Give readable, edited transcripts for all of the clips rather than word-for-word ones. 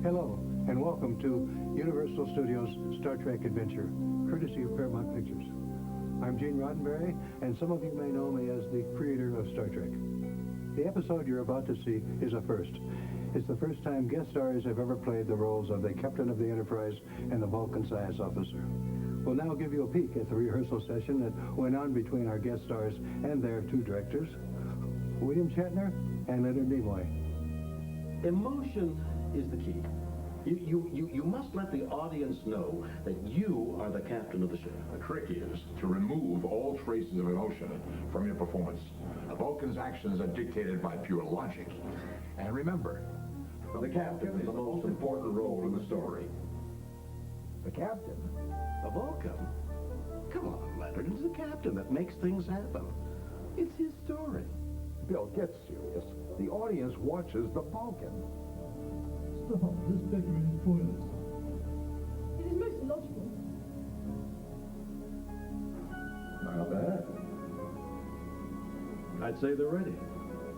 Hello, and welcome to Universal Studios' Star Trek Adventure, courtesy of Paramount Pictures. I'm Gene Roddenberry, and some of you may know me as the creator of Star Trek. The episode you're about to see is a first. It's the first time guest stars have ever played the roles of the captain of the Enterprise and the Vulcan science officer. We'll now give you a peek at the rehearsal session that went on between our guest stars and their two directors, William Shatner and Leonard Nimoy. Emotion is the key. You must let the audience know that you are the captain of the ship. The trick is to remove all traces of emotion from your performance. A Vulcan's actions are dictated by pure logic. And remember, The captain is the most important role in the story. the captain. A Vulcan? Come on, Leonard. It's the captain that makes things happen. It's his story. Bill, get serious. The audience watches the Vulcan. Stop. This bedroom is pointless. It is most illogical. Not bad. I'd say they're ready.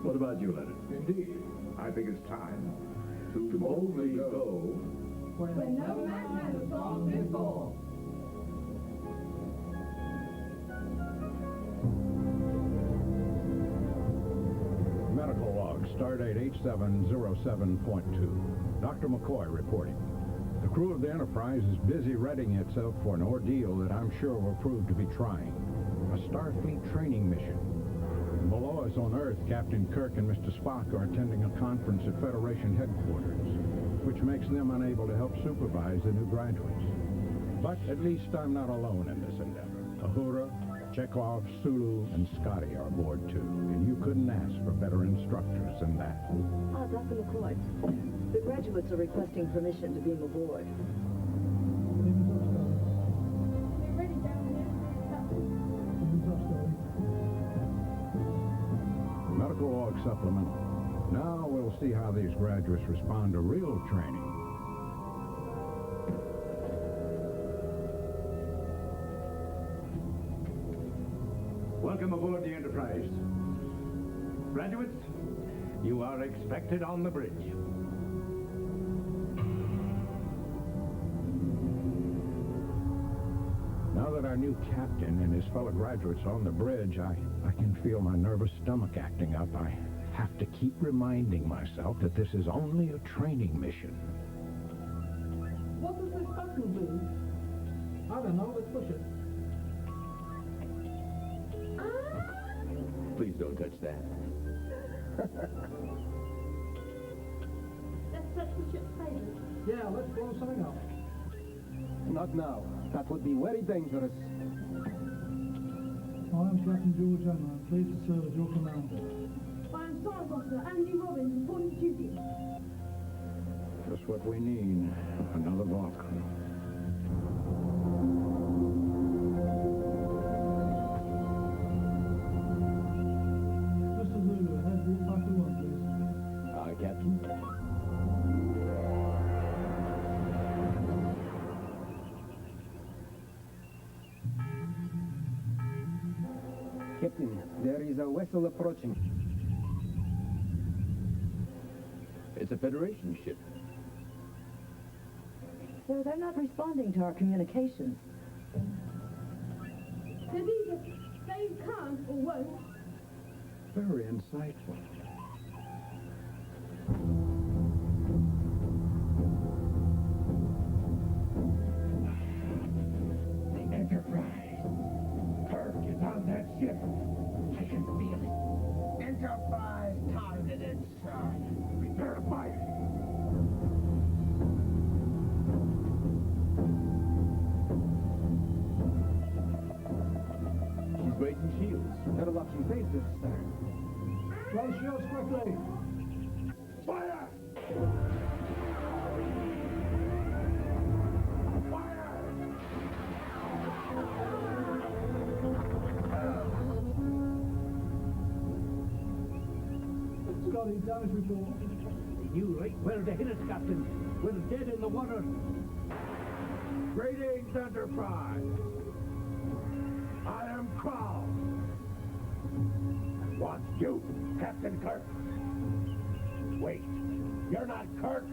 What about you, Leonard? Indeed. I think it's time to Boldly go. When no man has gone before. Medical log, stardate 8707.2. Dr. McCoy reporting. The crew of the Enterprise is busy readying itself for an ordeal that I'm sure will prove to be trying. A Starfleet training mission. Below us on Earth, Captain Kirk and Mr. Spock are attending a conference at Federation headquarters, which makes them unable to help supervise the new graduates. But at least I'm not alone in this endeavor. Uhura, Chekhov, Sulu, and Scotty are aboard too, and you couldn't ask for better instructors than that. Dr. McCoy, the graduates are requesting permission to beam aboard. We're ready down here. Medical log supplement. Now we'll see how these graduates respond to real training. Welcome aboard the Enterprise. Graduates, you are expected on the bridge. Now that our new captain and his fellow graduates are on the bridge, I can feel my nervous stomach acting up. I have to keep reminding myself that this is only a training mission. What does this button do? I don't know. Let's push it. Please don't touch that. Let's touch the ship's sailors. Yeah, let's blow something up. Not now. That would be very dangerous. I am Captain George Anna. I'm pleased to serve as your commander. I am Science Officer Andy Robbins, reporting to duty. Just what we need. Another Vulcan. Mr. Zulu, head group 521, please. Aye, Captain. Captain, there is a vessel approaching. It's a Federation ship. Sir, they're not responding to our communications. They're either they can or won't. Very insightful. The Enterprise. Kirk is on that ship. I can feel it. Enterprise targeted, sir. Prepare to fire. She's raising shields. They're locking faces, sir. Close shields quickly. Fire! Fire! Scotty, damage report. He knew right where to hit us, Captain. We're dead in the water. Greetings, Enterprise. I am Crow. Wants you, Captain Kirk. Wait, you're not Kirk.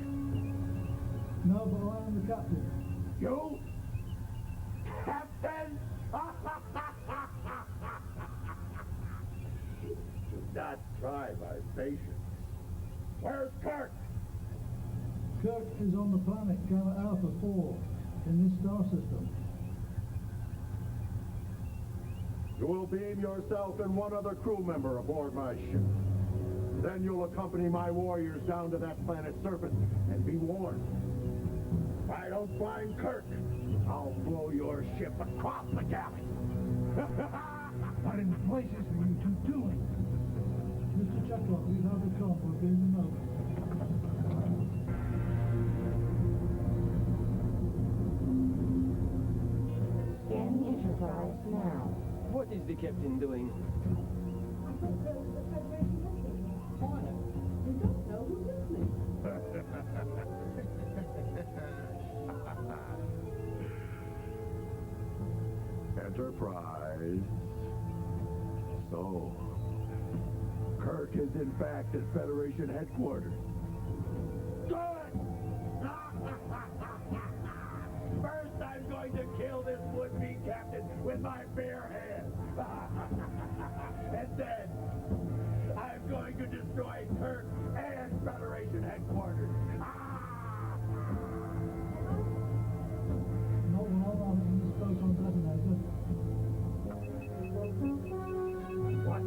No, but I am the captain. You? Captain? Do not try my patience. Where's Kirk? Kirk is on the planet Gamma Alpha 4 in this star system. You will beam yourself and one other crew member aboard my ship. Then you'll accompany my warriors down to that planet's surface and be warned. If I don't find Kirk, I'll blow your ship across the galaxy. What in places are you two doing? Mr. Chekhov, we have the comp. We're being the moment. Scanning Enterprise now. What is the captain doing? Quiet. We don't know who's listening. Enterprise. So, Kirk is in fact at Federation headquarters. Good! First, I'm going to kill this would-be captain with my bare hands. And then, I'm going to destroy Kirk and Federation headquarters. No one on in this photon detonator. What?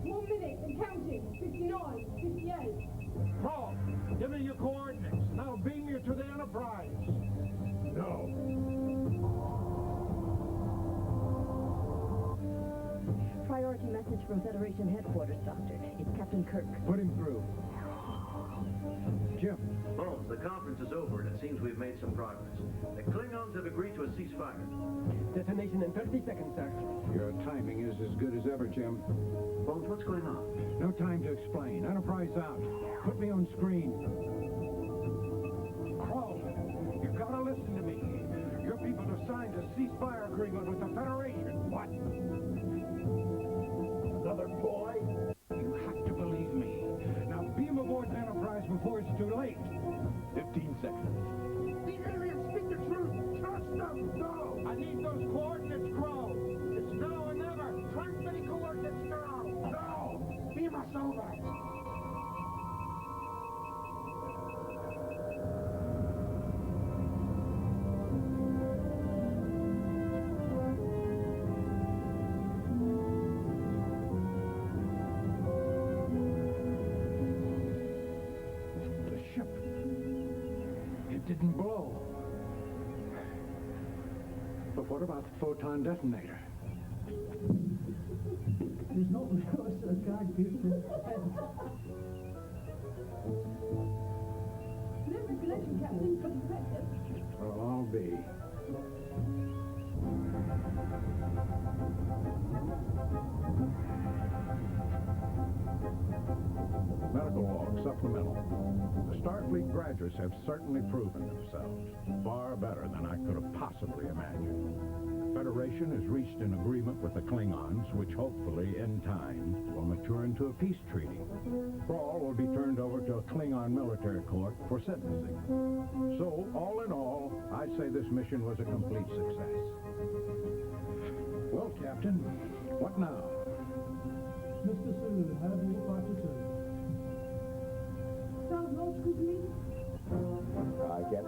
1 minute and counting. 59, 58. Paul, give me your coordinates. Now beam you to the Enterprise. No. Priority message from Federation headquarters, Doctor. It's Captain Kirk. Put him through. Jim. Holmes, the conference is over, and it seems we've made some progress. The Klingons have agreed to a ceasefire. Detonation in 30 seconds, sir. Your timing is as good as ever, Jim. Holmes, what's going on? No time to explain. Enterprise out. Put me on screen. Crow, you've got to listen to me. Your people have signed a ceasefire agreement with the Federation. What? Another boy? You have to believe me. Now beam aboard the Enterprise before it's too late. 15 seconds. The aliens speak the truth. Trust them. No. I need those coordinates, Crow. It's now or never. Transmitting coordinates now. No. Beam us over. Didn't blow. But what about the photon detonator? There's not a gag gift from Delivery connection, Captain. Suspected. Well, I'll be. Medical log supplemental. The Starfleet graduates have certainly proven themselves far better than I could have possibly imagined. The Federation has reached an agreement with the Klingons, which hopefully, in time, will mature into a peace treaty. Brawl will be turned over to a Klingon military court for sentencing. So, all in all, I'd say this mission was a complete success. Well, Captain, what now? Mr. Sulu, have your fighter too. Sounds logical to me. I get it.